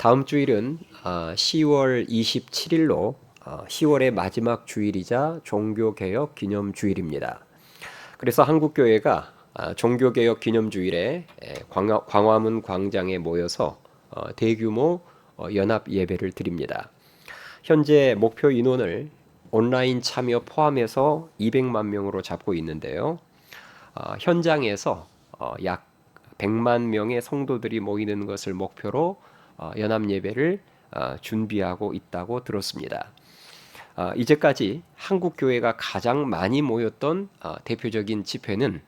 다음 주일은 10월 27일로 10월의 마지막 주일이자 종교개혁 기념주일입니다. 그래서 한국교회가 종교개혁 기념주일에 광화문 광장에 모여서 대규모 연합 예배를 드립니다. 현재 목표 인원을 온라인 참여 포함해서 200만 명으로 잡고 있는데요. 현장에서 약 100만 명의 성도들이 모이는 것을 목표로 연합 예배를 준비하고 있다고 들었습니다. 이제까지 한국 교회가 가장 많이 모였던 대표적인 집회는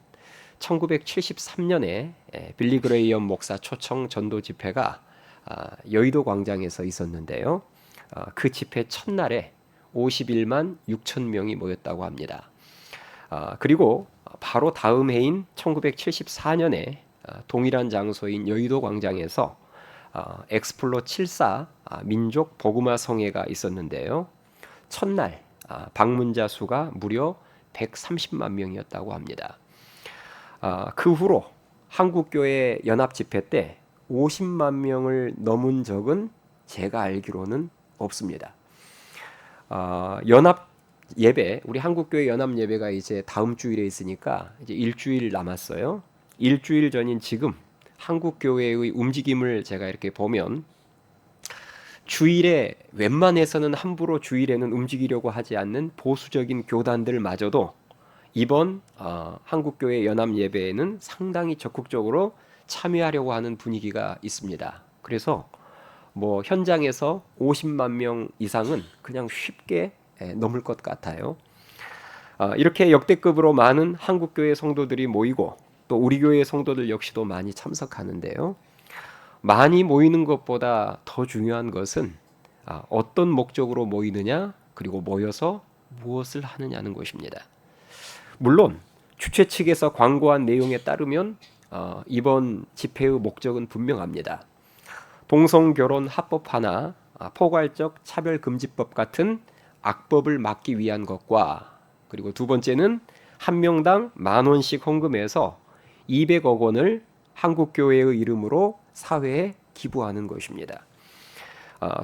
1973년에 빌리 그레이엄 목사 초청 전도 집회가 여의도 광장에서 있었는데요. 그 집회 첫날에 51만 6천 명이 모였다고 합니다. 그리고 바로 다음 해인 1974년에 동일한 장소인 여의도 광장에서 엑스플로 74 민족 복음화 성회가 있었는데요. 첫날 방문자 수가 무려 130만 명이었다고 합니다. 그 후로 한국교회 연합 집회 때 50만 명을 넘은 적은 제가 알기로는 없습니다. 연합 예배, 우리 한국교회 연합 예배가 이제 다음 주일에 있으니까 이제 일주일 남았어요. 일주일 전인 지금 한국교회의 움직임을 제가 이렇게 보면 주일에 웬만해서는 함부로 주일에는 움직이려고 하지 않는 보수적인 교단들마저도 이번 한국교회 연합 예배에는 상당히 적극적으로 참여하려고 하는 분위기가 있습니다. 그래서 뭐 현장에서 50만 명 이상은 그냥 쉽게 넘을 것 같아요. 이렇게 역대급으로 많은 한국교회 성도들이 모이고 또 우리 교회 성도들 역시도 많이 참석하는데요. 많이 모이는 것보다 더 중요한 것은 어떤 목적으로 모이느냐, 그리고 모여서 무엇을 하느냐는 것입니다. 물론 주최 측에서 광고한 내용에 따르면 이번 집회의 목적은 분명합니다. 동성결혼 합법화나 포괄적 차별금지법 같은 악법을 막기 위한 것과, 그리고 두 번째는 한 명당 10,000원씩 헌금해서 200억 원을 한국교회의 이름으로 사회에 기부하는 것입니다.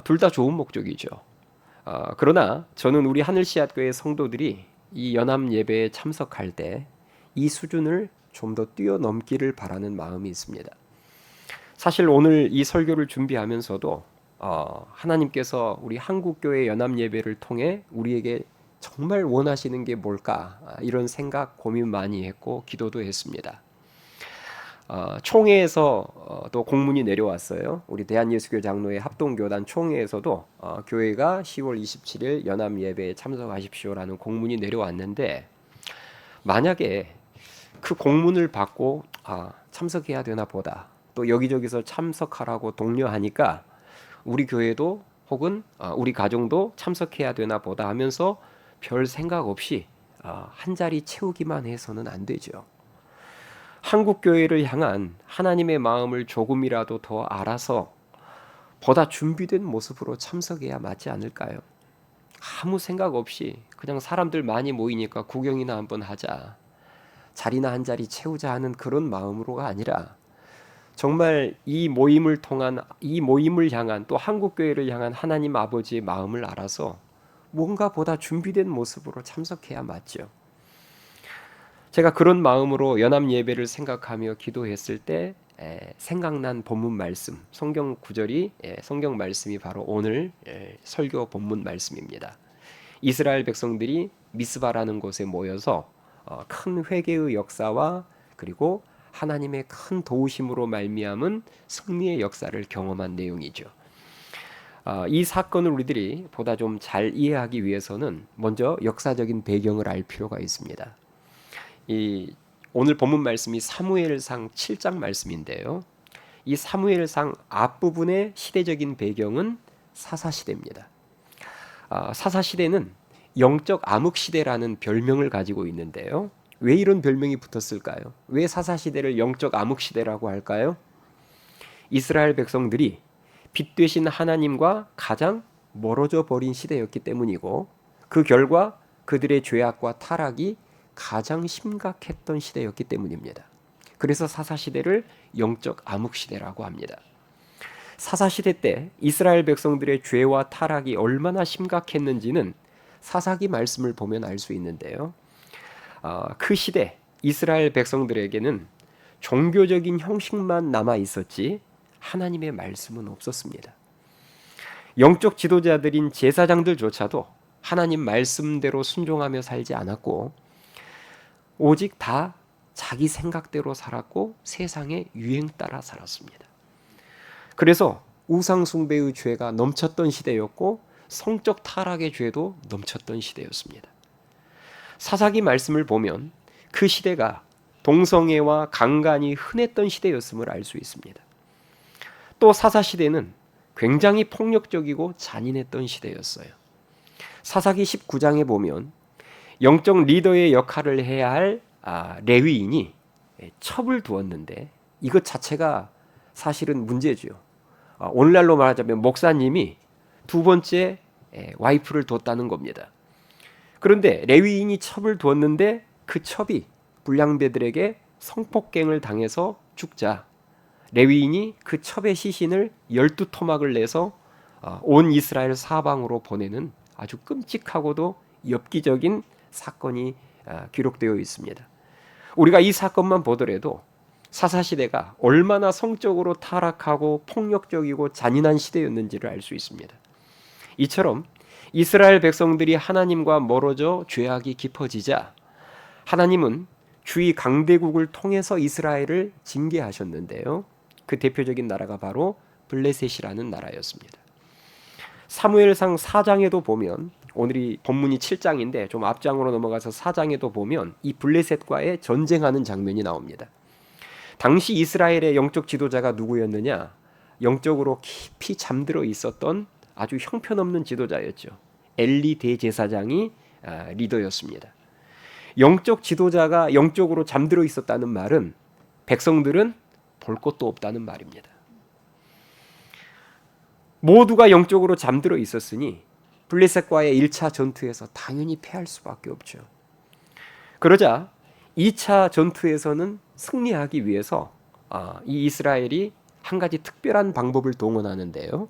둘 다 좋은 목적이죠. 그러나 저는 우리 하늘씨앗교회 성도들이 이 연합 예배에 참석할 때 이 수준을 좀 더 뛰어넘기를 바라는 마음이 있습니다. 사실 오늘 이 설교를 준비하면서도 하나님께서 우리 한국교회 연합 예배를 통해 우리에게 정말 원하시는 게 뭘까, 이런 고민 많이 했고 기도도 했습니다. 총회에서 또 공문이 내려왔어요. 우리 대한예수교 장로회 합동교단 총회에서도 교회가 10월 27일 연합 예배에 참석하십시오라는 공문이 내려왔는데, 만약에 그 공문을 받고 참석해야 되나 보다, 또 여기저기서 참석하라고 독려하니까 우리 교회도 혹은 우리 가정도 참석해야 되나 보다 하면서 별 생각 없이 한 자리 채우기만 해서는 안 되죠. 한국교회를 향한 하나님의 마음을 조금이라도 더 알아서 보다 준비된 모습으로 참석해야 맞지 않을까요? 아무 생각 없이 그냥 사람들 많이 모이니까 구경이나 한번 하자, 자리나 한 자리 채우자 하는 그런 마음으로가 아니라 정말 이 모임을 향한, 또 한국교회를 향한 하나님 아버지의 마음을 알아서 뭔가 보다 준비된 모습으로 참석해야 맞죠. 제가 그런 마음으로 연합 예배를 생각하며 기도했을 때 생각난 본문 말씀, 성경 구절이, 성경 말씀이 바로 오늘 설교 본문 말씀입니다. 이스라엘 백성들이 미스바라는 곳에 모여서 큰 회개의 역사와 그리고 하나님의 큰 도우심으로 말미암은 승리의 역사를 경험한 내용이죠. 이 사건을 우리들이 보다 좀 잘 이해하기 위해서는 먼저 역사적인 배경을 알 필요가 있습니다. 오늘 본문 말씀이 사무엘상 7장 말씀인데요. 이 사무엘상 앞부분의 시대적인 배경은 사사시대입니다. 사사시대는 영적 암흑시대라는 별명을 가지고 있는데요. 왜 이런 별명이 붙었을까요? 왜 사사시대를 영적 암흑시대라고 할까요? 이스라엘 백성들이 빛 되신 하나님과 가장 멀어져 버린 시대였기 때문이고, 그 결과 그들의 죄악과 타락이 가장 심각했던 시대였기 때문입니다. 그래서 사사시대를 영적 암흑시대라고 합니다. 사사시대 때 이스라엘 백성들의 죄와 타락이 얼마나 심각했는지는 사사기 말씀을 보면 알 수 있는데요. 그 시대 이스라엘 백성들에게는 종교적인 형식만 남아 있었지 하나님의 말씀은 없었습니다. 영적 지도자들인 제사장들조차도 하나님 말씀대로 순종하며 살지 않았고 오직 다 자기 생각대로 살았고 세상의 유행 따라 살았습니다. 그래서 우상 숭배의 죄가 넘쳤던 시대였고 성적 타락의 죄도 넘쳤던 시대였습니다. 사사기 말씀을 보면 그 시대가 동성애와 강간이 흔했던 시대였음을 알 수 있습니다. 또 사사시대는 굉장히 폭력적이고 잔인했던 시대였어요. 사사기 19장에 보면 영적 리더의 역할을 해야 할 레위인이 첩을 두었는데 이것 자체가 사실은 문제죠. 오늘날로 말하자면 목사님이 두 번째 와이프를 뒀다는 겁니다. 그런데 레위인이 첩을 두었는데 그 첩이 불량배들에게 성폭행을 당해서 죽자 레위인이 그 첩의 시신을 12토막을 내서 온 이스라엘 사방으로 보내는 아주 끔찍하고도 엽기적인 사건이 기록되어 있습니다. 우리가 이 사건만 보더라도 사사시대가 얼마나 성적으로 타락하고 폭력적이고 잔인한 시대였는지를 알 수 있습니다. 이처럼 이스라엘 백성들이 하나님과 멀어져 죄악이 깊어지자 하나님은 주위 강대국을 통해서 이스라엘을 징계하셨는데요. 그 대표적인 나라가 바로 블레셋이라는 나라였습니다. 사무엘상 4장에도 보면 오늘이 본문이 7장인데 좀 앞장으로 넘어가서 4장에도 보면 이 블레셋과의 전쟁하는 장면이 나옵니다. 당시 이스라엘의 영적 지도자가 누구였느냐? 영적으로 깊이 잠들어 있었던 아주 형편없는 지도자였죠. 엘리 대제사장이 리더였습니다. 영적 지도자가 영적으로 잠들어 있었다는 말은 백성들은 볼 것도 없다는 말입니다. 모두가 영적으로 잠들어 있었으니 블레셋과의 1차 전투에서 당연히 패할 수밖에 없죠. 그러자 2차 전투에서는 승리하기 위해서 이 이스라엘이 한 가지 특별한 방법을 동원하는데요.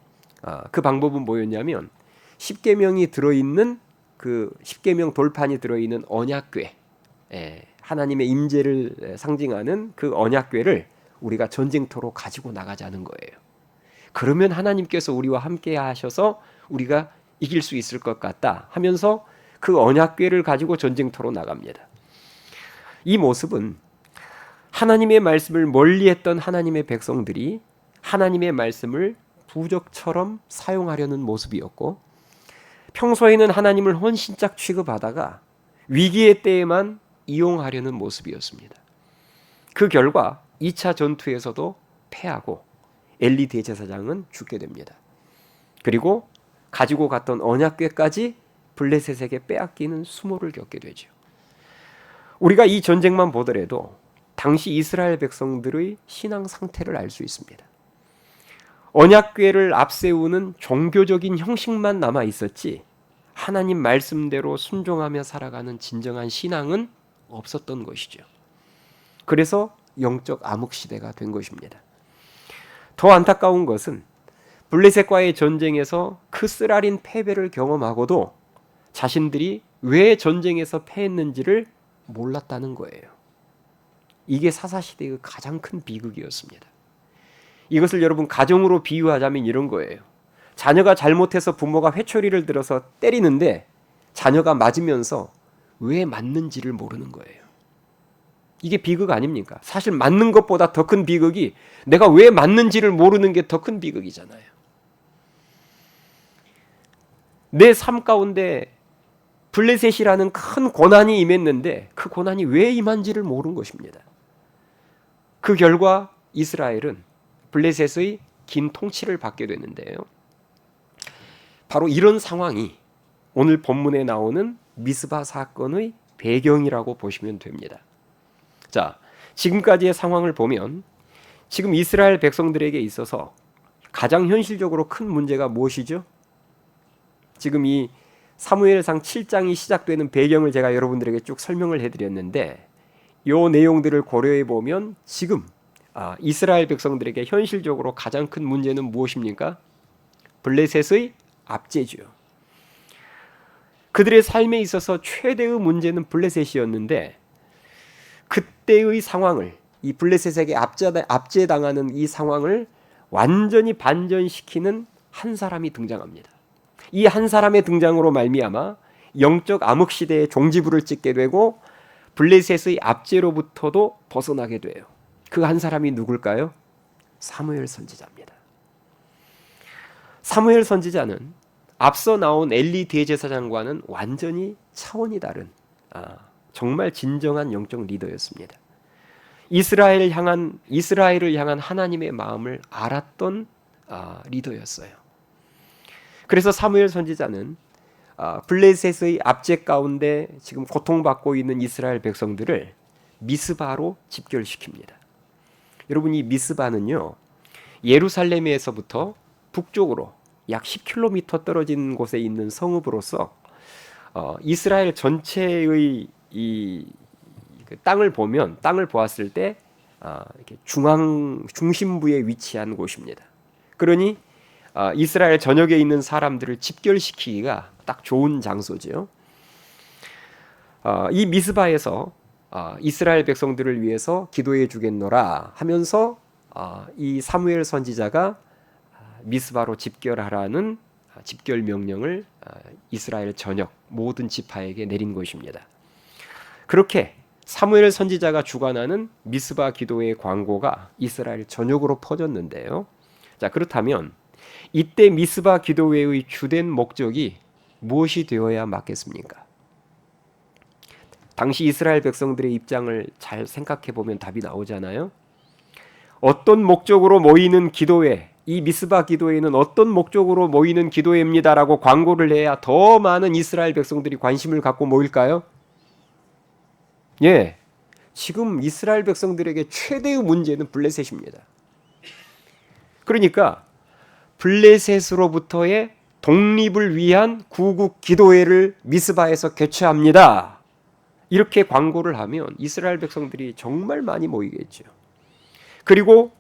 그 방법은 뭐였냐면 10계명이 들어있는 그 10계명 돌판이 들어있는 언약궤, 하나님의 임재를 상징하는 그 언약궤를 우리가 전쟁터로 가지고 나가자는 거예요. 그러면 하나님께서 우리와 함께 하셔서 우리가 이길 수 있을 것 같다 하면서 그 언약궤를 가지고 전쟁터로 나갑니다. 이 모습은 하나님의 말씀을 멀리했던 하나님의 백성들이 하나님의 말씀을 부적처럼 사용하려는 모습이었고, 평소에는 하나님을 헌신짝 취급하다가 위기의 때에만 이용하려는 모습이었습니다. 그 결과 2차 전투에서도 패하고 엘리 대제사장은 죽게 됩니다. 그리고 가지고 갔던 언약궤까지 블레셋에게 빼앗기는 수모를 겪게 되죠. 우리가 이 전쟁만 보더라도 당시 이스라엘 백성들의 신앙 상태를 알 수 있습니다. 언약궤를 앞세우는 종교적인 형식만 남아 있었지 하나님 말씀대로 순종하며 살아가는 진정한 신앙은 없었던 것이죠. 그래서 영적 암흑 시대가 된 것입니다. 더 안타까운 것은 블레셋과의 전쟁에서 그 쓰라린 패배를 경험하고도 자신들이 왜 전쟁에서 패했는지를 몰랐다는 거예요. 이게 사사시대의 가장 큰 비극이었습니다. 이것을 여러분 가정으로 비유하자면 이런 거예요. 자녀가 잘못해서 부모가 회초리를 들어서 때리는데 자녀가 맞으면서 왜 맞는지를 모르는 거예요. 이게 비극 아닙니까? 사실 맞는 것보다 더 큰 비극이 내가 왜 맞는지를 모르는 게 더 큰 비극이잖아요. 내 삶 가운데 블레셋이라는 큰 고난이 임했는데 그 고난이 왜 임한지를 모르는 것입니다. 그 결과 이스라엘은 블레셋의 긴 통치를 받게 되는데요. 바로 이런 상황이 오늘 본문에 나오는 미스바 사건의 배경이라고 보시면 됩니다. 자, 지금까지의 상황을 보면 지금 이스라엘 백성들에게 있어서 가장 현실적으로 큰 문제가 무엇이죠? 지금 이 사무엘상 7장이 시작되는 배경을 제가 여러분들에게 쭉 설명을 해드렸는데 이 내용들을 고려해 보면 지금 이스라엘 백성들에게 현실적으로 가장 큰 문제는 무엇입니까? 블레셋의 압제죠. 그들의 삶에 있어서 최대의 문제는 블레셋이었는데 그때의 상황을, 이 블레셋에게 압제당하는 이 상황을 완전히 반전시키는 한 사람이 등장합니다. 이 한 사람의 등장으로 말미암아 영적 암흑 시대의 종지부를 찍게 되고 블레셋의 압제로부터도 벗어나게 돼요. 그 한 사람이 누굴까요? 사무엘 선지자입니다. 사무엘 선지자는 앞서 나온 엘리 대제사장과는 완전히 차원이 다른 정말 진정한 영적 리더였습니다. 이스라엘을 향한 하나님의 마음을 알았던 리더였어요. 그래서 사무엘 선지자는 블레셋의 압제 가운데 지금 고통받고 있는 이스라엘 백성들을 미스바로 집결시킵니다. 여러분, 이 미스바는요, 예루살렘에서부터 북쪽으로 약 10km 떨어진 곳에 있는 성읍으로서 이스라엘 전체의 그 땅을 보았을 때 이렇게 중심부에 위치한 곳입니다. 그러니 이스라엘 전역에 있는 사람들을 집결시키기가 딱 좋은 장소죠. 이 미스바에서 이스라엘 백성들을 위해서 기도해 주겠노라 하면서 이 사무엘 선지자가 미스바로 집결하라는 집결 명령을 이스라엘 전역 모든 지파에게 내린 것입니다. 그렇게 사무엘 선지자가 주관하는 미스바 기도의 광고가 이스라엘 전역으로 퍼졌는데요. 자, 그렇다면 이때 미스바 기도회의 주된 목적이 무엇이 되어야 맞겠습니까? 당시 이스라엘 백성들의 입장을 잘 생각해 보면 답이 나오잖아요. 어떤 목적으로 모이는 기도회, 이 미스바 기도회는 어떤 목적으로 모이는 기도회입니다라고 광고를 해야 더 많은 이스라엘 백성들이 관심을 갖고 모일까요? 예, 지금 이스라엘 백성들에게 최대의 문제는 블레셋입니다. 그러니까 블레셋으로부터의 독립을 위한 구국 기도회를 미스바에서 개최합니다. 이렇게 광고를 하면 이스라엘 백성들이 정말 많이 모이겠죠. 그리고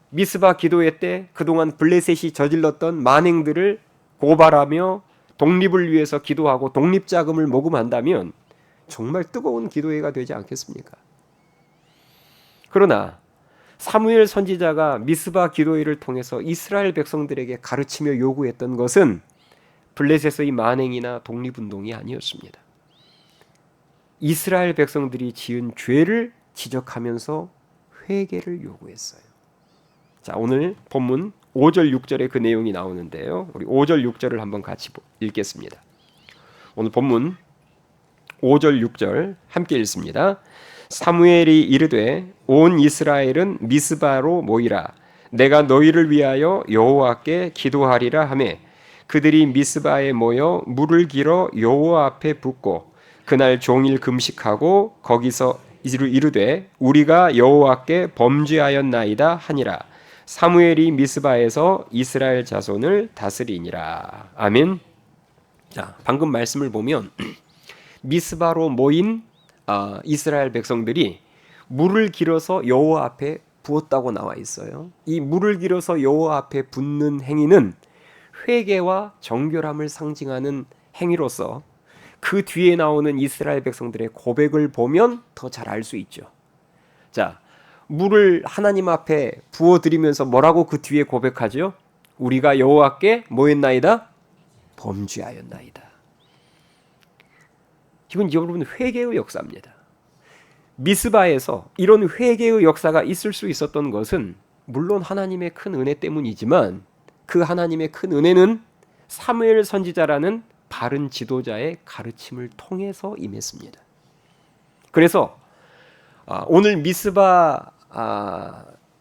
미스바 기도회 때 그동안 블레셋이 저질렀던 만행들을 고발하며 독립을 위해서 기도하고 독립자금을 모금한다면 정말 뜨거운 기도회가 되지 않겠습니까? 그러나 사무엘 선지자가 미스바 기도회를 통해서 이스라엘 백성들에게 가르치며 요구했던 것은 블레셋의 만행이나 독립운동이 아니었습니다. 이스라엘 백성들이 지은 죄를 지적하면서 회개를 요구했어요. 자, 오늘 본문 5절 6절에 그 내용이 나오는데요. 우리 5절 6절을 한번 같이 읽겠습니다. 오늘 본문 5절 6절 함께 읽습니다. 사무엘이 이르되 온 이스라엘은 미스바로 모이라. 내가 너희를 위하여 여호와께 기도하리라 하매 그들이 미스바에 모여 물을 길어 여호와 앞에 붓고 그날 종일 금식하고 거기서 이르되 우리가 여호와께 범죄하였나이다 하니라. 사무엘이 미스바에서 이스라엘 자손을 다스리니라. 아멘. 자, 방금 말씀을 보면 미스바로 모인 이스라엘 백성들이 물을 길어서 여호와 앞에 부었다고 나와 있어요. 이 물을 길어서 여호와 앞에 붓는 행위는 회개와 정결함을 상징하는 행위로서 그 뒤에 나오는 이스라엘 백성들의 고백을 보면 더 잘 알 수 있죠. 자, 물을 하나님 앞에 부어드리면서 뭐라고 그 뒤에 고백하죠? 우리가 여호와께 뭐 했나이다? 범죄하였나이다. 이건 여러분 회개의 역사입니다. 미스바에서 이런 회개의 역사가 있을 수 있었던 것은 물론 하나님의 큰 은혜 때문이지만 그 하나님의 큰 은혜는 사무엘 선지자라는 바른 지도자의 가르침을 통해서 임했습니다. 그래서 오늘 미스바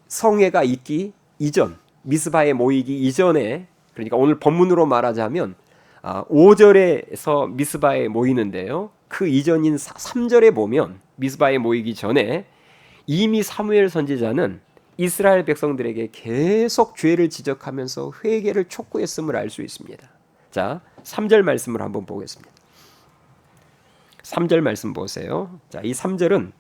성회가 있기 이전, 미스바에 모이기 이전에, 그러니까 오늘 본문으로 말하자면 5절에서 미스바에 모이는데요. 그 이전인 3절에 보면 미스바에 모이기 전에 이미 사무엘 선지자는 이스라엘 백성들에게 계속 죄를 지적하면서 회개를 촉구했음을 알 수 있습니다. 자, 3절 말씀을 한번 보겠습니다. 3절 말씀 보세요. 자, 이 3절은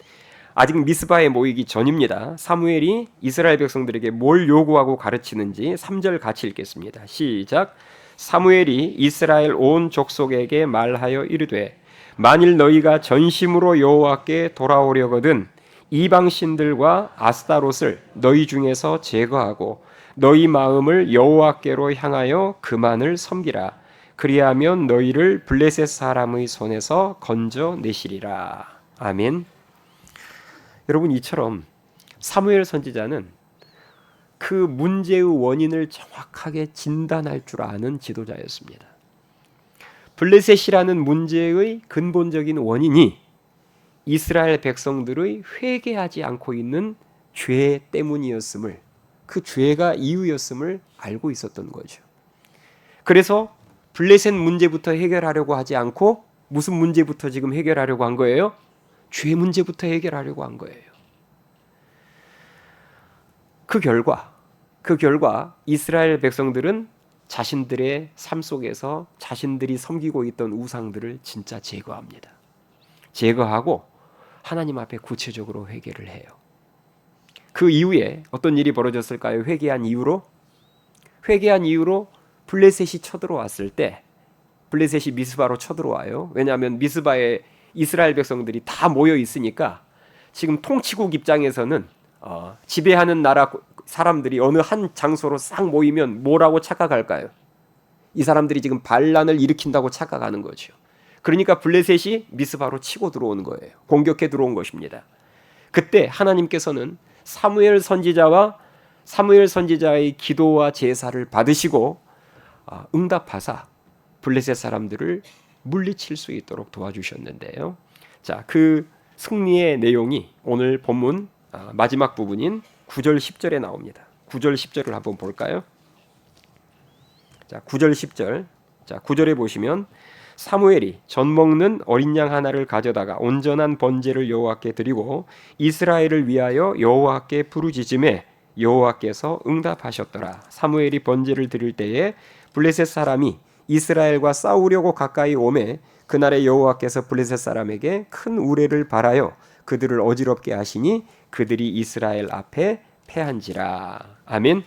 아직 미스바에 모이기 전입니다. 사무엘이 이스라엘 백성들에게 뭘 요구하고 가르치는지 3절 같이 읽겠습니다. 시작. 사무엘이 이스라엘 온 족속에게 말하여 이르되 만일 너희가 전심으로 여호와께 돌아오려거든 이방신들과 아스타롯을 너희 중에서 제거하고 너희 마음을 여호와께로 향하여 그만을 섬기라. 그리하면 너희를 블레셋 사람의 손에서 건져내시리라. 아멘. 여러분, 이처럼 사무엘 선지자는 그 문제의 원인을 정확하게 진단할 줄 아는 지도자였습니다. 블레셋이라는 문제의 근본적인 원인이 이스라엘 백성들의 회개하지 않고 있는 죄 때문이었음을, 그 죄가 이유였음을 알고 있었던 거죠. 그래서 블레셋 문제부터 해결하려고 하지 않고 무슨 문제부터 지금 해결하려고 한 거예요? 죄 문제부터 해결하려고 한 거예요. 그 결과 이스라엘 백성들은 자신들의 삶 속에서 자신들이 섬기고 있던 우상들을 진짜 제거합니다. 제거하고 하나님 앞에 구체적으로 회개를 해요. 그 이후에 어떤 일이 벌어졌을까요? 회개한 이후로 블레셋이 쳐들어왔을 때, 블레셋이 미스바로 쳐들어와요. 왜냐하면 미스바에 이스라엘 백성들이 다 모여 있으니까 지금 통치국 입장에서는 지배하는 나라 사람들이 어느 한 장소로 싹 모이면 뭐라고 착각할까요? 이 사람들이 지금 반란을 일으킨다고 착각하는 거죠. 그러니까 블레셋이 미스바로 치고 들어오는 거예요. 공격해 들어온 것입니다. 그때 하나님께서는 사무엘 선지자의 기도와 제사를 받으시고 응답하사 블레셋 사람들을 물리칠 수 있도록 도와주셨는데요. 자, 그 승리의 내용이 오늘 본문 마지막 부분인 9절 10절에 나옵니다. 9절 10절을 한번 볼까요? 자, 9절 10절. 자, 9절에 보시면 사무엘이 젖 먹는 어린 양 하나를 가져다가 온전한 번제를 여호와께 드리고 이스라엘을 위하여 여호와께 부르짖음에 여호와께서 응답하셨더라. 사무엘이 번제를 드릴 때에 블레셋 사람이 이스라엘과 싸우려고 가까이 오매 그날에 여호와께서 블레셋 사람에게 큰 우레를 발하여 그들을 어지럽게 하시니 그들이 이스라엘 앞에 패한지라. 아멘.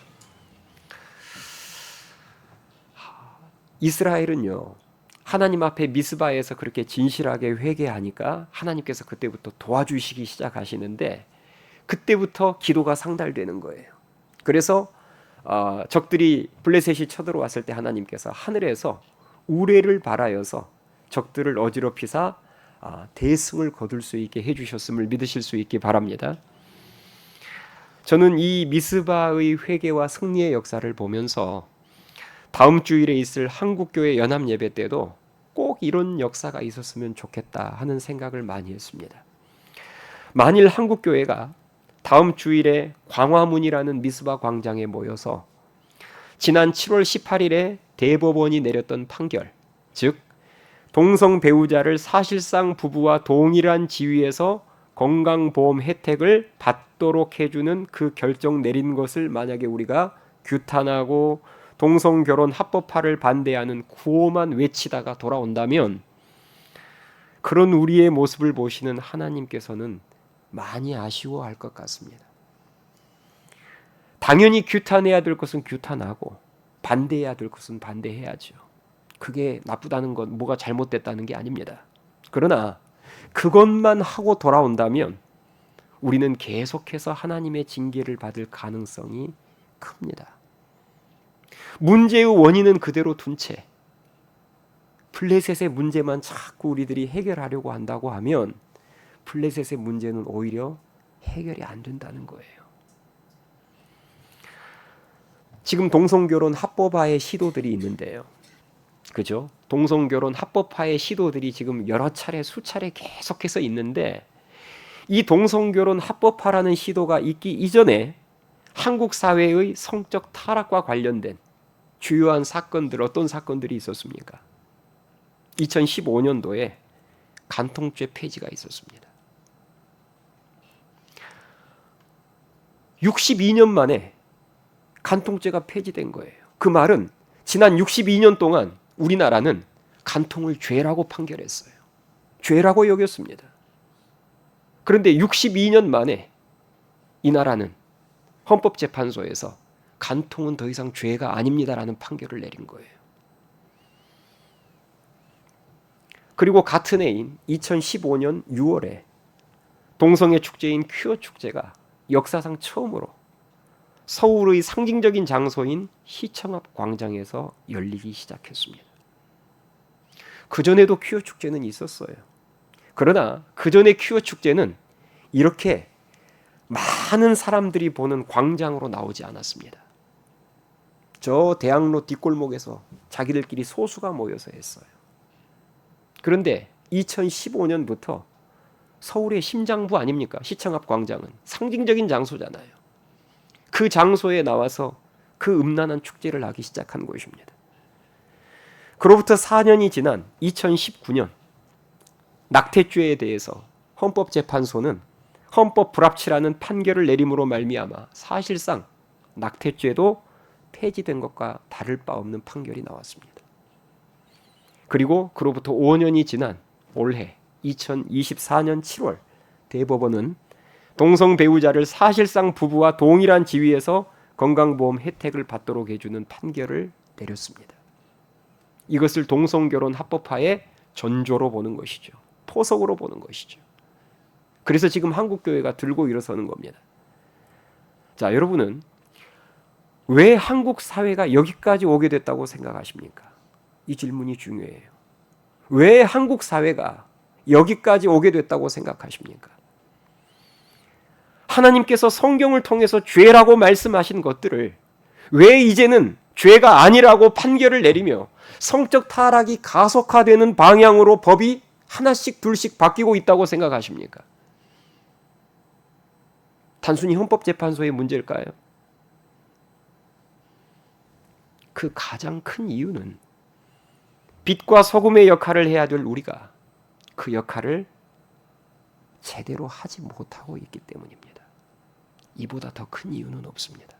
이스라엘은요, 하나님 앞에 미스바에서 그렇게 진실하게 회개하니까 하나님께서 그때부터 도와주시기 시작하시는데 그때부터 기도가 상달되는 거예요. 그래서 적들이 블레셋이 쳐들어왔을 때 하나님께서 하늘에서 우레를 발하여서 적들을 어지럽히사 대승을 거둘 수 있게 해주셨음을 믿으실 수 있기 바랍니다. 저는 이 미스바의 회개와 승리의 역사를 보면서 다음 주일에 있을 한국교회 연합예배 때도 꼭 이런 역사가 있었으면 좋겠다 하는 생각을 많이 했습니다. 만일 한국교회가 다음 주일에 광화문이라는 미스바 광장에 모여서 지난 7월 18일에 대법원이 내렸던 판결, 즉 동성 배우자를 사실상 부부와 동일한 지위에서 건강보험 혜택을 받도록 해주는 그 결정 내린 것을 만약에 우리가 규탄하고 동성결혼 합법화를 반대하는 구호만 외치다가 돌아온다면 그런 우리의 모습을 보시는 하나님께서는 많이 아쉬워할 것 같습니다. 당연히 규탄해야 될 것은 규탄하고 반대해야 될 것은 반대해야죠. 그게 나쁘다는 건 뭐가 잘못됐다는 게 아닙니다. 그러나 그것만 하고 돌아온다면 우리는 계속해서 하나님의 징계를 받을 가능성이 큽니다. 문제의 원인은 그대로 둔 채 블레셋의 문제만 자꾸 우리들이 해결하려고 한다고 하면 블레셋의 문제는 오히려 해결이 안 된다는 거예요. 지금 동성결혼 합법화의 시도들이 있는데요. 그죠? 동성결혼 합법화의 시도들이 지금 여러 차례, 수차례 계속해서 있는데 이 동성결혼 합법화라는 시도가 있기 이전에 한국 사회의 성적 타락과 관련된 주요한 사건들, 어떤 사건들이 있었습니까? 2015년도에 간통죄 폐지가 있었습니다. 62년 만에 간통죄가 폐지된 거예요. 그 말은 지난 62년 동안 우리나라는 간통을 죄라고 판결했어요. 죄라고 여겼습니다. 그런데 62년 만에 이 나라는 헌법재판소에서 간통은 더 이상 죄가 아닙니다라는 판결을 내린 거예요. 그리고 같은 해인 2015년 6월에 동성애 축제인 퀴어 축제가 역사상 처음으로 서울의 상징적인 장소인 시청 앞 광장에서 열리기 시작했습니다. 그전에도 퀴어 축제는 있었어요. 그러나 그전의 퀴어 축제는 이렇게 많은 사람들이 보는 광장으로 나오지 않았습니다. 저 대학로 뒷골목에서 자기들끼리 소수가 모여서 했어요. 그런데 2015년부터 서울의 심장부 아닙니까? 시청 앞 광장은 상징적인 장소잖아요. 그 장소에 나와서 그 음란한 축제를 하기 시작한 것입니다. 그로부터 4년이 지난 2019년 낙태죄에 대해서 헌법재판소는 헌법 불합치라는 판결을 내림으로 말미암아 사실상 낙태죄도 폐지된 것과 다를 바 없는 판결이 나왔습니다. 그리고 그로부터 5년이 지난 올해 2024년 7월 대법원은 동성 배우자를 사실상 부부와 동일한 지위에서 건강보험 혜택을 받도록 해주는 판결을 내렸습니다. 이것을 동성결혼 합법화의 전조로 보는 것이죠. 포석으로 보는 것이죠. 그래서 지금 한국교회가 들고 일어서는 겁니다. 자, 여러분은 왜 한국 사회가 여기까지 오게 됐다고 생각하십니까? 이 질문이 중요해요. 왜 한국 사회가 여기까지 오게 됐다고 생각하십니까? 하나님께서 성경을 통해서 죄라고 말씀하신 것들을 왜 이제는 죄가 아니라고 판결을 내리며 성적 타락이 가속화되는 방향으로 법이 하나씩 둘씩 바뀌고 있다고 생각하십니까? 단순히 헌법재판소의 문제일까요? 그 가장 큰 이유는 빛과 소금의 역할을 해야 될 우리가 그 역할을 제대로 하지 못하고 있기 때문입니다. 이보다 더 큰 이유는 없습니다.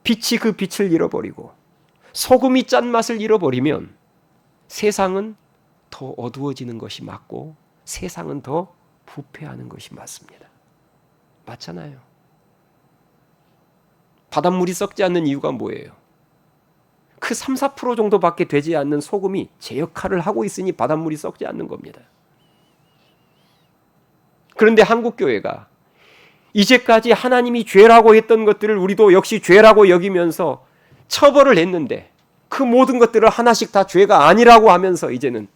빛이 그 빛을 잃어버리고 소금이 짠맛을 잃어버리면 세상은 더 어두워지는 것이 맞고 세상은 더 부패하는 것이 맞습니다. 맞잖아요. 바닷물이 썩지 않는 이유가 뭐예요? 그 3, 4% 정도밖에 되지 않는 소금이 제 역할을 하고 있으니 바닷물이 썩지 않는 겁니다. 그런데 한국교회가 이제까지 하나님이 죄라고 했던 것들을 우리도 역시 죄라고 여기면서 처벌을 했는데 그 모든 것들을 하나씩 다 죄가 아니라고 하면서 이제는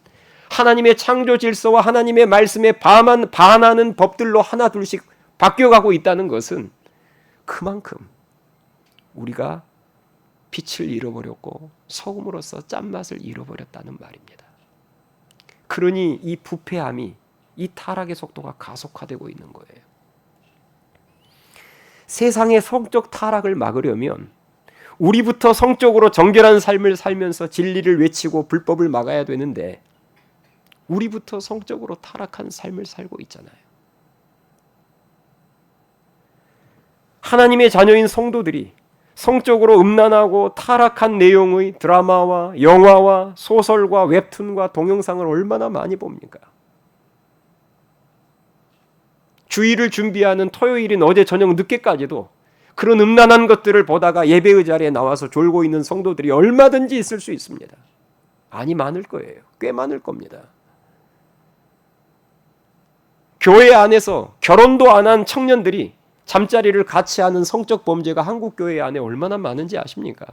하나님의 창조 질서와 하나님의 말씀에 반하는 법들로 하나 둘씩 바뀌어가고 있다는 것은 그만큼 우리가 빛을 잃어버렸고 소금으로서 짠맛을 잃어버렸다는 말입니다. 그러니 이 부패함이 이 타락의 속도가 가속화되고 있는 거예요. 세상의 성적 타락을 막으려면 우리부터 성적으로 정결한 삶을 살면서 진리를 외치고 불법을 막아야 되는데 우리부터 성적으로 타락한 삶을 살고 있잖아요. 하나님의 자녀인 성도들이 성적으로 음란하고 타락한 내용의 드라마와 영화와 소설과 웹툰과 동영상을 얼마나 많이 봅니까? 주일을 준비하는 토요일인 어제 저녁 늦게까지도 그런 음란한 것들을 보다가 예배의 자리에 나와서 졸고 있는 성도들이 얼마든지 있을 수 있습니다. 아니, 많을 거예요. 꽤 많을 겁니다. 교회 안에서 결혼도 안 한 청년들이 잠자리를 같이 하는 성적 범죄가 한국 교회 안에 얼마나 많은지 아십니까?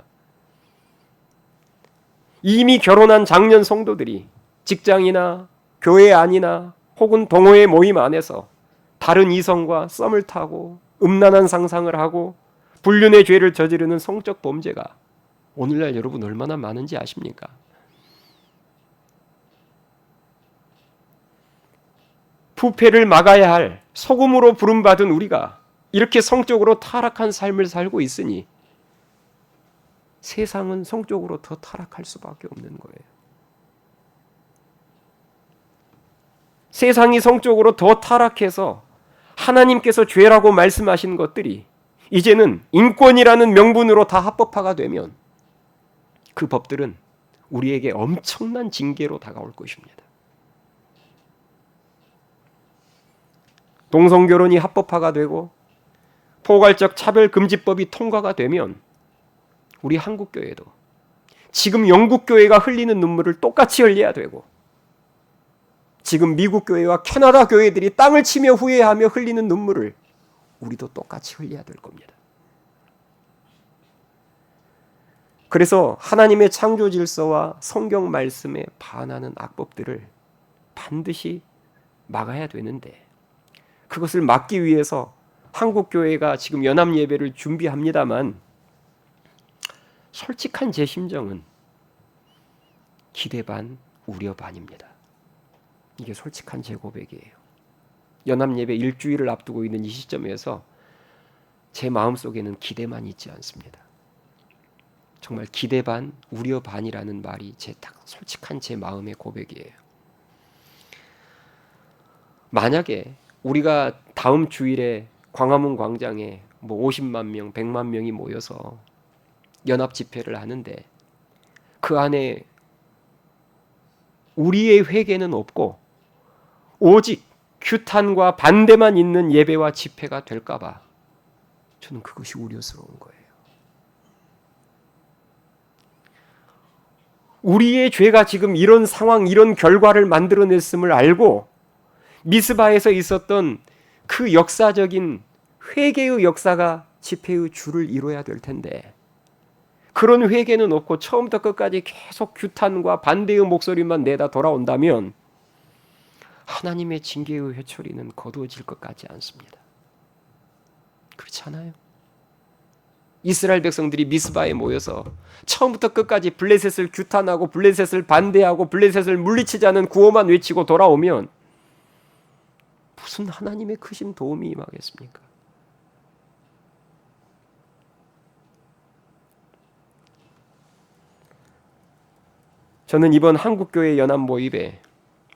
이미 결혼한 장년 성도들이 직장이나 교회 안이나 혹은 동호회 모임 안에서 다른 이성과 썸을 타고 음란한 상상을 하고 불륜의 죄를 저지르는 성적 범죄가 오늘날 여러분 얼마나 많은지 아십니까? 부패를 막아야 할 소금으로 부름받은 우리가 이렇게 성적으로 타락한 삶을 살고 있으니 세상은 성적으로 더 타락할 수밖에 없는 거예요. 세상이 성적으로 더 타락해서 하나님께서 죄라고 말씀하신 것들이 이제는 인권이라는 명분으로 다 합법화가 되면 그 법들은 우리에게 엄청난 징계로 다가올 것입니다. 동성결혼이 합법화가 되고 포괄적 차별금지법이 통과가 되면 우리 한국교회도 지금 영국교회가 흘리는 눈물을 똑같이 흘려야 되고, 지금 미국교회와 캐나다 교회들이 땅을 치며 후회하며 흘리는 눈물을 우리도 똑같이 흘려야 될 겁니다. 그래서 하나님의 창조 질서와 성경 말씀에 반하는 악법들을 반드시 막아야 되는데, 그것을 막기 위해서 한국교회가 지금 연합예배를 준비합니다만, 솔직한 제 심정은 기대 반 우려 반입니다. 이게 솔직한 제 고백이에요. 연합예배 일주일을 앞두고 있는 이 시점에서 제 마음속에는 기대만 있지 않습니다. 정말 기대 반 우려 반이라는 말이 딱 솔직한 제 마음의 고백이에요. 만약에 우리가 다음 주일에 광화문 광장에 50만 명, 100만 명이 모여서 연합 집회를 하는데 그 안에 우리의 회개는 없고 오직 규탄과 반대만 있는 예배와 집회가 될까 봐 저는 그것이 우려스러운 거예요. 우리의 죄가 지금 이런 상황, 이런 결과를 만들어냈음을 알고 미스바에서 있었던 그 역사적인 회개의 역사가 집회의 줄을 이뤄야 될 텐데, 그런 회개는 없고 처음부터 끝까지 계속 규탄과 반대의 목소리만 내다 돌아온다면 하나님의 징계의 회초리는 거두어질 것 같지 않습니다. 그렇지 않아요? 이스라엘 백성들이 미스바에 모여서 처음부터 끝까지 블레셋을 규탄하고 블레셋을 반대하고 블레셋을 물리치자는 구호만 외치고 돌아오면 무슨 하나님의 크신 도움이 임하겠습니까? 저는 이번 한국교회 연합 모임에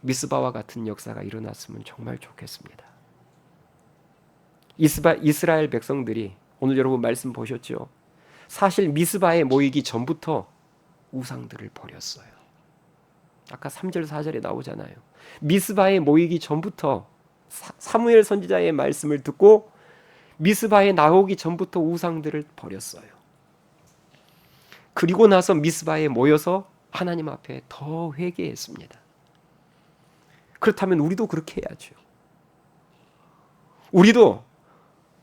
미스바와 같은 역사가 일어났으면 정말 좋겠습니다. 이스라엘 백성들이, 오늘 여러분 말씀 보셨죠? 사실 미스바에 모이기 전부터 우상들을 버렸어요. 아까 3절 4절에 나오잖아요. 미스바에 모이기 전부터 사무엘 선지자의 말씀을 듣고 미스바에 나오기 전부터 우상들을 버렸어요. 그리고 나서 미스바에 모여서 하나님 앞에 더 회개했습니다. 그렇다면 우리도 그렇게 해야죠. 우리도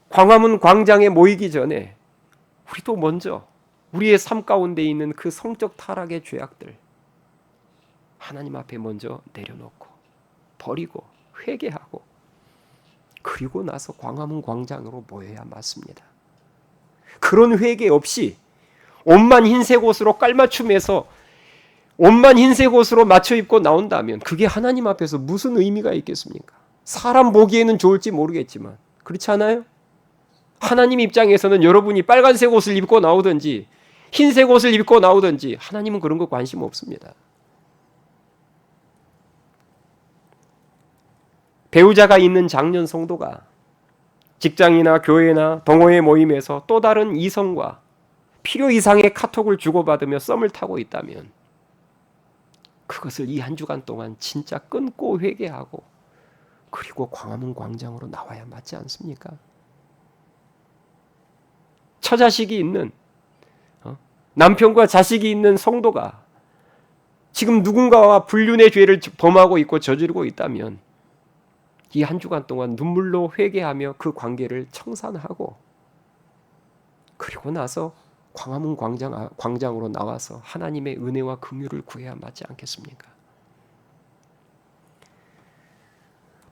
광화문 광장에 모이기 전에 우리도 먼저 우리의 삶 가운데 있는 그 성적 타락의 죄악들 하나님 앞에 먼저 내려놓고 버리고 회개하고, 그리고 나서 광화문 광장으로 모여야 맞습니다. 그런 회개 없이 옷만 흰색 옷으로 깔맞춤해서 옷만 흰색 옷으로 맞춰 입고 나온다면 그게 하나님 앞에서 무슨 의미가 있겠습니까? 사람 보기에는 좋을지 모르겠지만 그렇지 않아요? 하나님 입장에서는 여러분이 빨간색 옷을 입고 나오든지 흰색 옷을 입고 나오든지 하나님은 그런 거 관심 없습니다. 배우자가 있는 장년 성도가 직장이나 교회나 동호회 모임에서 또 다른 이성과 필요 이상의 카톡을 주고받으며 썸을 타고 있다면 그것을 이 한 주간 동안 진짜 끊고 회개하고 그리고 광화문 광장으로 나와야 맞지 않습니까? 처자식이 있는, 남편과 자식이 있는 성도가 지금 누군가와 불륜의 죄를 범하고 있고 저지르고 있다면 이 한 주간 동안 눈물로 회개하며 그 관계를 청산하고 그리고 나서 광화문 광장으로 나와서 하나님의 은혜와 긍휼을 구해야 맞지 않겠습니까?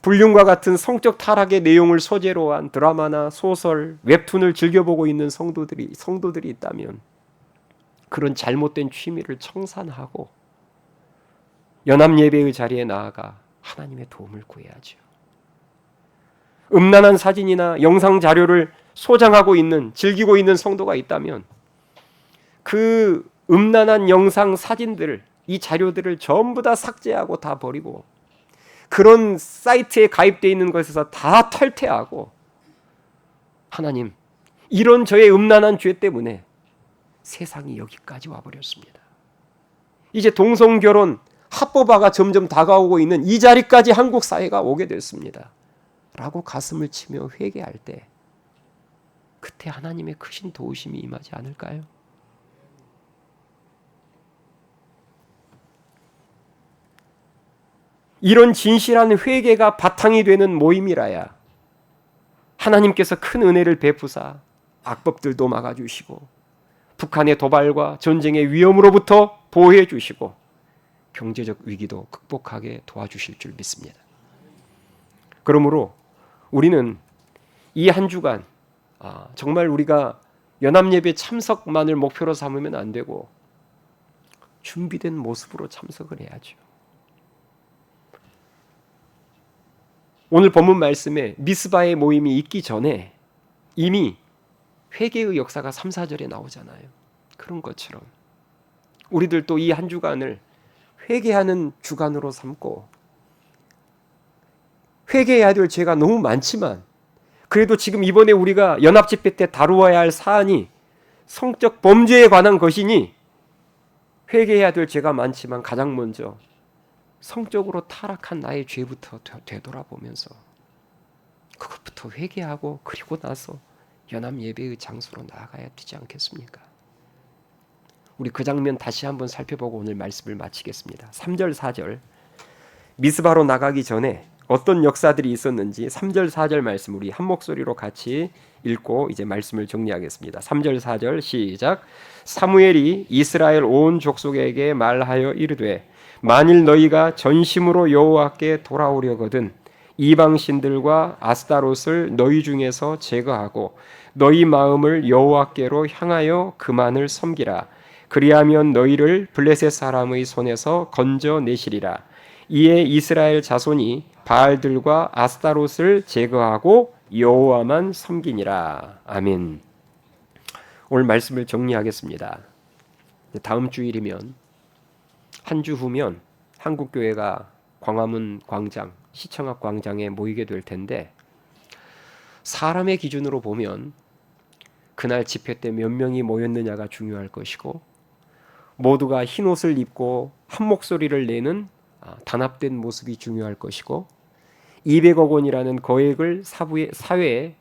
불륜과 같은 성적 타락의 내용을 소재로 한 드라마나 소설, 웹툰을 즐겨보고 있는 성도들이 있다면 그런 잘못된 취미를 청산하고 연합예배의 자리에 나아가 하나님의 도움을 구해야죠. 음란한 사진이나 영상 자료를 소장하고 있는, 즐기고 있는 성도가 있다면 그 음란한 영상 사진들을, 이 자료들을 전부 다 삭제하고 다 버리고 그런 사이트에 가입되어 있는 것에서 다 탈퇴하고, 하나님, 이런 저의 음란한 죄 때문에 세상이 여기까지 와버렸습니다. 이제 동성결혼 합법화가 점점 다가오고 있는 이 자리까지 한국 사회가 오게 됐습니다. 라고 가슴을 치며 회개할 때 그때 하나님의 크신 도우심이 임하지 않을까요? 이런 진실한 회개가 바탕이 되는 모임이라야 하나님께서 큰 은혜를 베푸사 악법들도 막아주시고 북한의 도발과 전쟁의 위험으로부터 보호해 주시고 경제적 위기도 극복하게 도와주실 줄 믿습니다. 그러므로 우리는 이 한 주간 정말 우리가 연합예배 참석만을 목표로 삼으면 안 되고 준비된 모습으로 참석을 해야죠. 오늘 본문 말씀에 미스바의 모임이 있기 전에 이미 회개의 역사가 3, 4절에 나오잖아요. 그런 것처럼 우리들도 이 한 주간을 회개하는 주간으로 삼고 회개해야 될 죄가 너무 많지만 그래도 지금 이번에 우리가 연합집회 때 다루어야 할 사안이 성적 범죄에 관한 것이니 회개해야 될 죄가 많지만 가장 먼저 성적으로 타락한 나의 죄부터 되돌아보면서 그것부터 회개하고 그리고 나서 연합 예배의 장소로 나아가야 되지 않겠습니까? 우리 그 장면 다시 한번 살펴보고 오늘 말씀을 마치겠습니다. 3절 4절 미스바로 나가기 전에 어떤 역사들이 있었는지 3절 4절 말씀 우리 한 목소리로 같이 읽고 이제 말씀을 정리하겠습니다. 3절 4절 시작. 사무엘이 이스라엘 온 족속에게 말하여 이르되 만일 너희가 전심으로 여호와께 돌아오려거든 이방신들과 아스타롯을 너희 중에서 제거하고 너희 마음을 여호와께로 향하여 그만을 섬기라. 그리하면 너희를 블레셋 사람의 손에서 건져내시리라. 이에 이스라엘 자손이 바알들과 아스타롯을 제거하고 여호와만 섬기니라. 아멘. 오늘 말씀을 정리하겠습니다. 다음 주일이면 한 주 후면 한국교회가 광화문 광장, 시청 앞 광장에 모이게 될 텐데 사람의 기준으로 보면 그날 집회 때 몇 명이 모였느냐가 중요할 것이고 모두가 흰 옷을 입고 한 목소리를 내는 단합된 모습이 중요할 것이고 200억 원이라는 거액을 사회에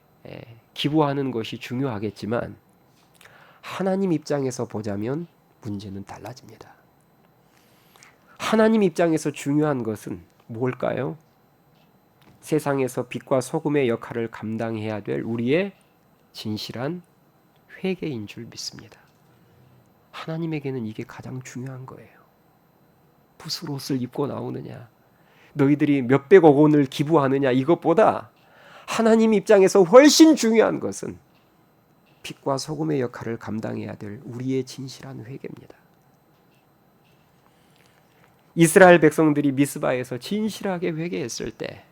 기부하는 것이 중요하겠지만 하나님 입장에서 보자면 문제는 달라집니다. 하나님 입장에서 중요한 것은 뭘까요? 세상에서 빛과 소금의 역할을 감당해야 될 우리의 진실한 회개인 줄 믿습니다. 하나님에게는 이게 가장 중요한 거예요. 무슨 옷을 입고 나오느냐, 너희들이 몇백억 원을 기부하느냐 이것보다 하나님 입장에서 훨씬 중요한 것은 빛과 소금의 역할을 감당해야 될 우리의 진실한 회개입니다. 이스라엘 백성들이 미스바에서 진실하게 회개했을 때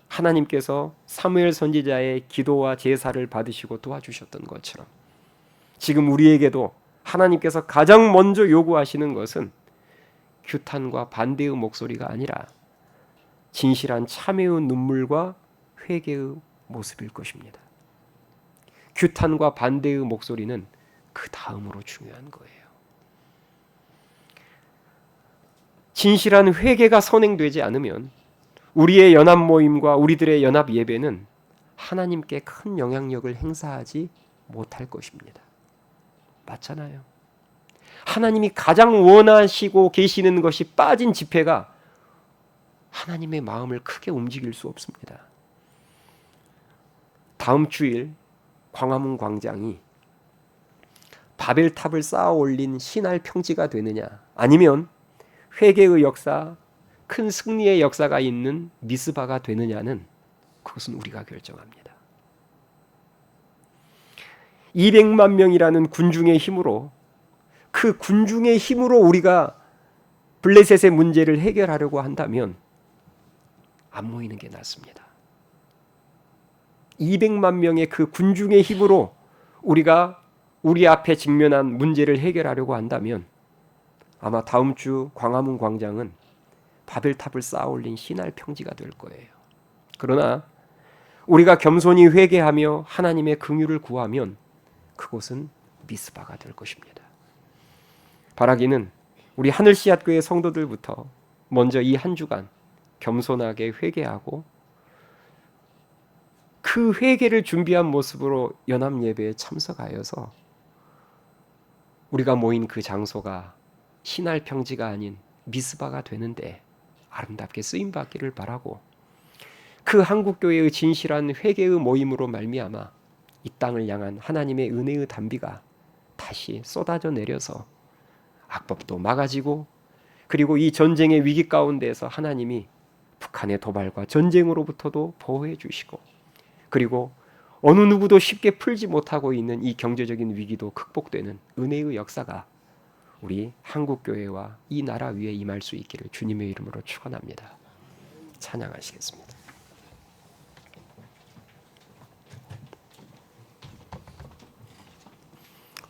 하나님께서 사무엘 선지자의 기도와 제사를 받으시고 도와주셨던 것처럼 지금 우리에게도 하나님께서 가장 먼저 요구하시는 것은 규탄과 반대의 목소리가 아니라 진실한 참회의 눈물과 회개의 모습일 것입니다. 규탄과 반대의 목소리는 그 다음으로 중요한 거예요. 진실한 회개가 선행되지 않으면 우리의 연합 모임과 우리들의 연합 예배는 하나님께 큰 영향력을 행사하지 못할 것입니다. 맞잖아요. 하나님이 가장 원하시고 계시는 것이 빠진 집회가 하나님의 마음을 크게 움직일 수 없습니다. 다음 주일 광화문 광장이 바벨탑을 쌓아 올린 신할 평지가 되느냐 아니면 회개의 역사, 큰 승리의 역사가 있는 미스바가 되느냐는 그것은 우리가 결정합니다. 200만 명이라는 군중의 힘으로 그 군중의 힘으로 우리가 블레셋의 문제를 해결하려고 한다면 안 모이는 게 낫습니다. 200만 명의 그 군중의 힘으로 우리가 우리 앞에 직면한 문제를 해결하려고 한다면 아마 다음 주 광화문 광장은 바벨탑을 쌓아 올린 신할 평지가 될 거예요. 그러나 우리가 겸손히 회개하며 하나님의 긍휼을 구하면 그곳은 미스바가 될 것입니다. 바라기는 우리 하늘씨앗교회 성도들부터 먼저 이 한 주간 겸손하게 회개하고 그 회개를 준비한 모습으로 연합 예배에 참석하여서 우리가 모인 그 장소가 신할 평지가 아닌 미스바가 되는데 아름답게 쓰임 받기를 바라고, 그 한국교회의 진실한 회개의 모임으로 말미암아 이 땅을 향한 하나님의 은혜의 단비가 다시 쏟아져 내려서 악법도 막아지고, 그리고 이 전쟁의 위기 가운데에서 하나님이 북한의 도발과 전쟁으로부터도 보호해 주시고, 그리고 어느 누구도 쉽게 풀지 못하고 있는 이 경제적인 위기도 극복되는 은혜의 역사가 우리 한국교회와 이 나라 위에 임할 수 있기를 주님의 이름으로 축원합니다. 찬양하시겠습니다.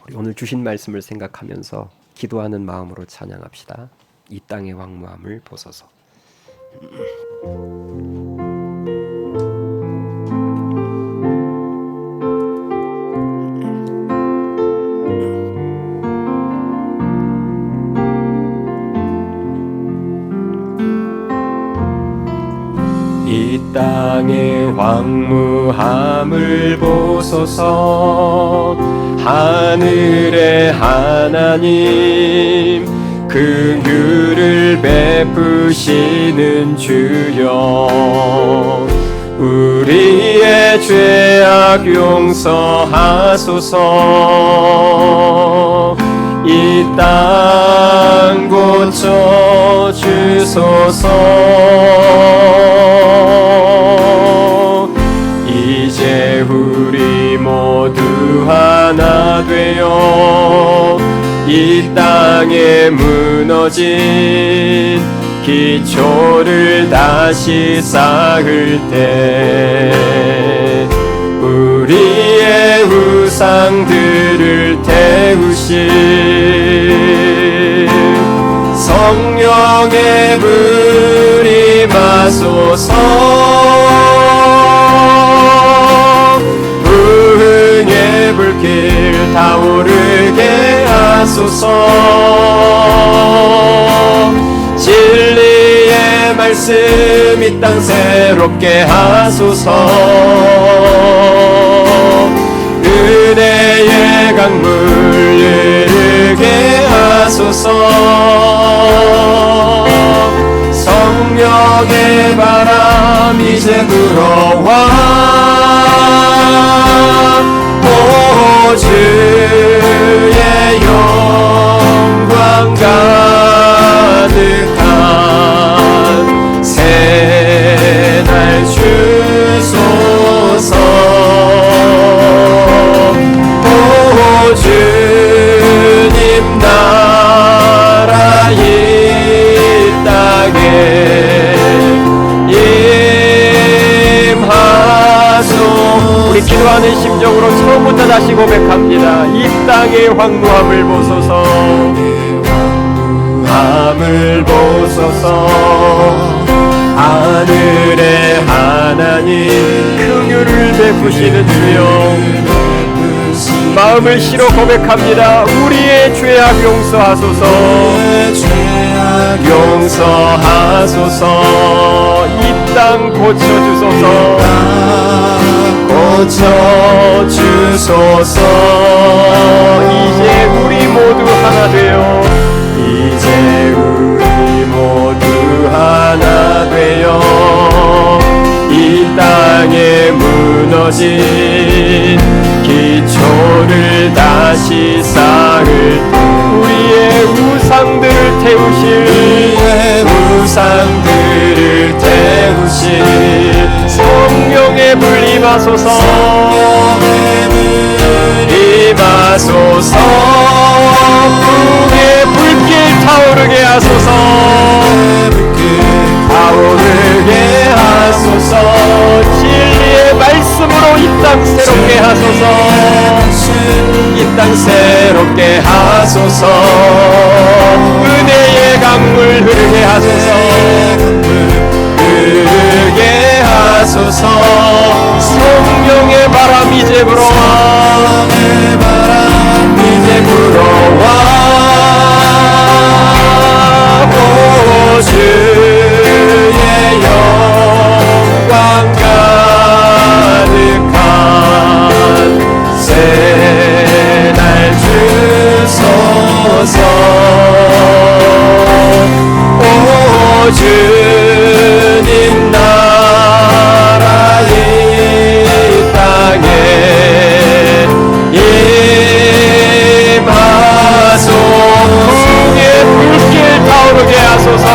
우리 오늘 주신 말씀을 생각하면서 기도하는 마음으로 찬양합시다. 이 땅의 황무함을 보소서. 이 땅의 황무함을 보소서. 하늘의 하나님, 긍휼을 베푸시는 주여, 우리의 죄악 용서하소서. 이 땅 고쳐 주소서. 이제 우리 모두 하나 되어 이 땅에 무너진 기초를 다시 쌓을 때 우리의 우상들을 태우실 성령의 불이 임하소서. 부흥의 불길 타오르게 하소서. 진리의 말씀 이 땅 새롭게 하소서. 은혜의 강물 흐르게 하소서. 성령의 바람 이제 불어와 오 주의 영광 가득한 새날 주소서. 오 주님 나라 이 땅에 임하소. 우리 기도하는 심정으로 처음부터 다시 고백합니다. 이 땅의 황무함을 보소서. 함을 보소서. 하늘의 하나님, 긍휼을 베푸시는 주여, 마음을 실어 고백합니다. 우리의 죄악 용서하소서. 용서하소서. 이 땅 고쳐주소서. 고쳐주소서. 이제 우리 모두 하나 되어, 이제 우리 모두 하나 되어 이 땅에 무너진 기초를 다시 쌓을 우리의 우상들을 태우실, 우상들을 태우실 성령의 불 임하소서. 임하소서. 불의 불길 타오르게 하소서. 타오르게 하소서. 진리의 말씀으로 이 땅 새롭게 하소서. 이 땅 새롭게 하소서. 은혜의 강물 흐르게 하소서. 흐르게 하소서. 성령의 바람 이제 불어와. 이제 불어와. 오 주의 영광 가득 새날 주소서. 오 주님 나라 이 땅에 임하소서. 불길 타오르게 하소서.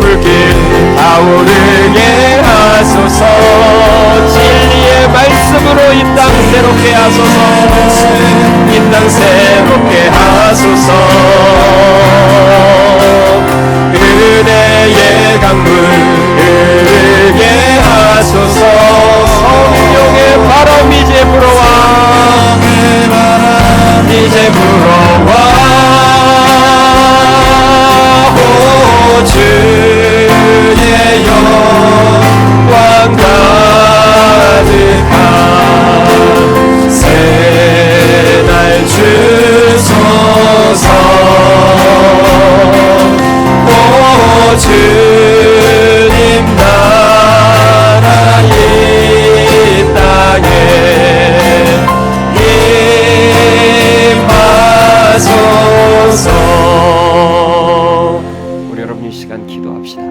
불길 타오르게 하소서. 진리의 말씀으로 이 땅 새롭게 하소서. 이 땅 새롭게 하소서. 은혜의 강물 흐르게 하소서. 성령의 바람 이제 불어와. 이제 불어와. 오 주의 영광 가득한 새날 주소서. 오 주님 나라 이 땅에 임하소서. 우리 여러분 이 시간 기도합시다.